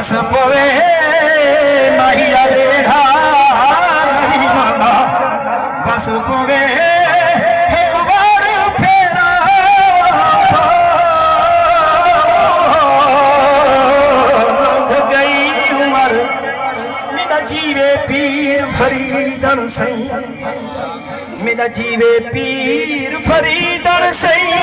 बस पवे माहिया देहा नहीं मांगा बस पवे एक बार फेरा गई उमर मेरा जीवे पीर फरीदन सही मेरा जीवे पीर फरीदन सही